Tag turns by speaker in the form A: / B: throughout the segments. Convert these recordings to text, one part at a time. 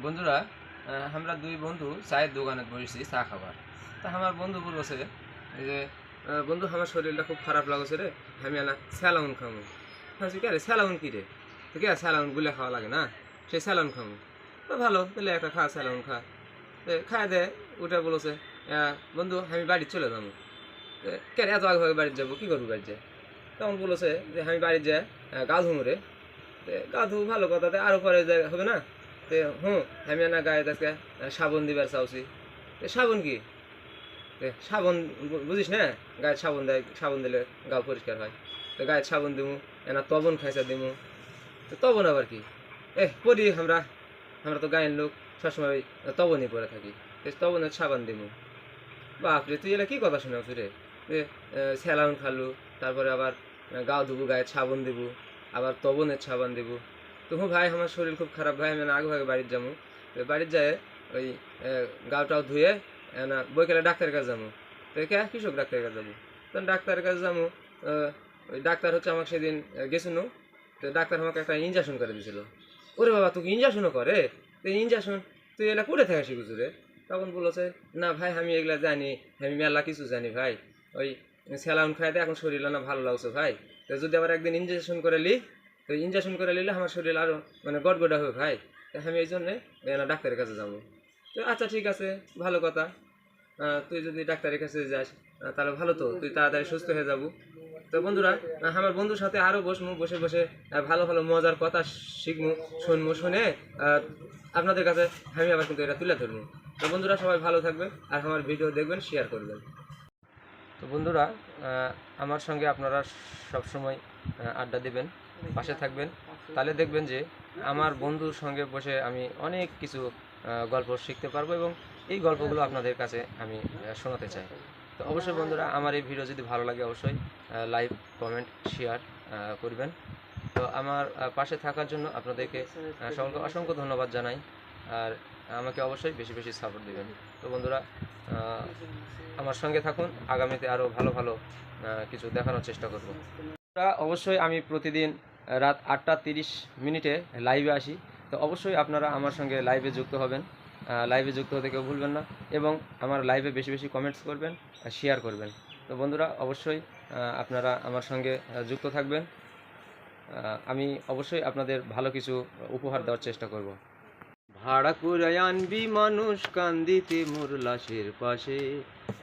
A: বন্ধুরা, আমরা দুই বন্ধু চায়ের দোকানে বসেছি চা খাবার। তা আমার বন্ধু বলছে যে বন্ধু আমার শরীরটা খুব খারাপ লাগছে রে, আমি না স্যালাউন খামু। ভাবছি কে রে স্যালাউন কী রে, তো কে স্যালাউন গুলে খাওয়া লাগে না, সে স্যালাউন খামু। তো ভালো, তাহলে একটা খা স্যালাউন খা। খায় দে উঠে বলেছে বন্ধু আমি বাড়ি চলে যাবো। কে রে এত আগে বাড়িতে যাবো, কী করবো বাড়িতে? তখন বলেছে যে আমি বাড়িতে যাই গা ধুমু রে। গা ধু ভালো কথা, আরও পরে হবে না। তে আমি না গায়ে আজকে সাবন দিবার চাওছি। সাবন কি? সাবন বুঝিস না, গায়ে সাবন দেয়, সাবন দিলে গা পরিষ্কার হয়। তো গায়ে সাবন দিমু, এনা তবন খাইসা দিমু। তো তবন আবার কি? পরি আমরা, আমরা তো গায়ের লোক, সবসময় তবনই পরে থাকি। তবনের সাবান দিমু। বাপরে, তুই এলা কি কথা শোনাচ্ছি রে? স্যালাউন খালু, তারপরে আবার গাও ধুবু, গায়ে সাবন দিবু, আবার তবনের সাবান দিবু। তো ভাই আমার শরীর খুব খারাপ ভাই, আমি আগে ভাগে বাড়ির যাবো। বাড়ির যায় ওই গাওটাও ধুয়ে না বইকালে ডাক্তারের কাছে যাবো। তো কে কৃষক ডাক্তারের কাছে যাবো, তখন ডাক্তারের কাছে যাবো। ওই ডাক্তার হচ্ছে আমাকে সেদিন গেছিল, তো ডাক্তার আমাকে একটা ইঞ্জেকশন করে দিয়েছিল। ওরে বাবা, তোকে ইঞ্জেকশনও করে? তো ইঞ্জেকশন তুই এলা করে থাকে শিখুছু রে? তখন বলেছে না ভাই আমি এগুলা জানি, আমি মেলা কিছু জানি ভাই। ওই স্যালাউন খাইতে এখন শরীর না ভালো লাগছে ভাই। তো যদি আবার একদিন ইঞ্জেকশন করে লি, তো ইঞ্জেকশন করে নিলে আমার শরীর আরও মানে গড়গড়া হবে ভাই। তো আমি এই জন্যে ডাক্তারের কাছে যাবো। তো আচ্ছা ঠিক আছে, ভালো কথা। তুই যদি ডাক্তারের কাছে যাস তাহলে ভালো, তো তুই তাড়াতাড়ি সুস্থ হয়ে যাবো। তো বন্ধুরা, আমার বন্ধুর সাথে আরও বসবো, বসে বসে ভালো ভালো মজার কথা শিখবো, শুনবো, শুনে আপনাদের কাছে আমি আবার কিন্তু এটা তুলে ধরবো। তো বন্ধুরা সবাই ভালো থাকবেন, আর আমার ভিডিও দেখবেন, শেয়ার করবেন। তো বন্ধুরা, আমার সঙ্গে আপনারা সবসময় আড্ডা দেবেন, পাশে থাকবেন, তাহলে দেখবেন যে আমার বন্ধুর সঙ্গে বসে আমি অনেক কিছু গল্প শিখতে পারবো, এবং এই গল্পগুলো আপনাদের কাছে আমি শোনাতে চাই। তো অবশ্যই বন্ধুরা, আমার এই ভিডিও যদি ভালো লাগে অবশ্যই লাইক, কমেন্ট, শেয়ার করবেন। তো আমার পাশে থাকার জন্য আপনাদেরকে সকলকে অসংখ্য ধন্যবাদ জানাই, আর আমাকে অবশ্যই বেশি বেশি সাপোর্ট দেবেন। তো বন্ধুরা, আমার সঙ্গে থাকুন, আগামীতে আরও ভালো ভালো কিছু দেখানোর চেষ্টা করব। অবশ্যই আমি প্রতিদিন রাত 8:30 লাইভে আসি। তো অবশ্যই আপনারা আমার সঙ্গে লাইভে যুক্ত হবেন, লাইভে যুক্ত হতে কেউ ভুলবেন না, এবং আমার লাইভে বেশি বেশি কমেন্টস করবেন, শেয়ার করবেন। তো বন্ধুরা অবশ্যই আপনারা আমার সঙ্গে যুক্ত থাকবেন। আমি অবশ্যই আপনাদের ভালো কিছু উপহার দেওয়ার চেষ্টা করব। ভাড়া করে আনবি মানুষ কান্দিতে মোর লাশের পাশে,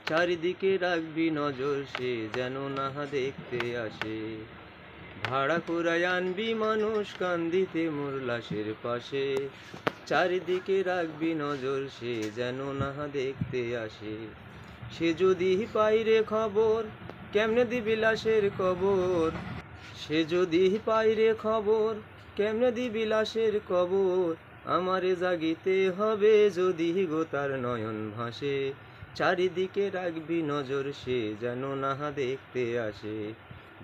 A: চারিদিকে রাখবি নজর সে যেন না দেখতে আসে। ভাড়া করে আনবি মানুষ কান্দিতে মোর লাশের পাশে, চারিদিকে রাখবি নজর সে যেন না দেখতে আসে। সে যদি পাইরে খবর কেমনে দিবি লাশের কবর, সে যদি পাইরে খবর কেমনে দিবি লাশের কবর। আমারে জাগিতে হবে যদি গো তার নয়ন ভাসে, চারিদিকে রাখবি নজর সে যেন না দেখতে আসে।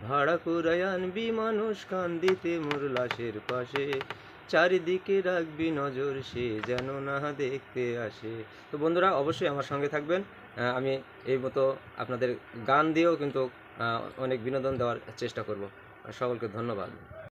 A: ভাড়া করে আনবি মানুষ কান্দিতে মোর লাশের পাশে, চারিদিকে রাখবি নজর সে যেন না দেখতে আসে। তো বন্ধুরা অবশ্যই আমার সঙ্গে থাকবেন। আমি এই মতো আপনাদের গান দিয়েও কিন্তু অনেক বিনোদন দেওয়ার চেষ্টা করব। সকলকে ধন্যবাদ।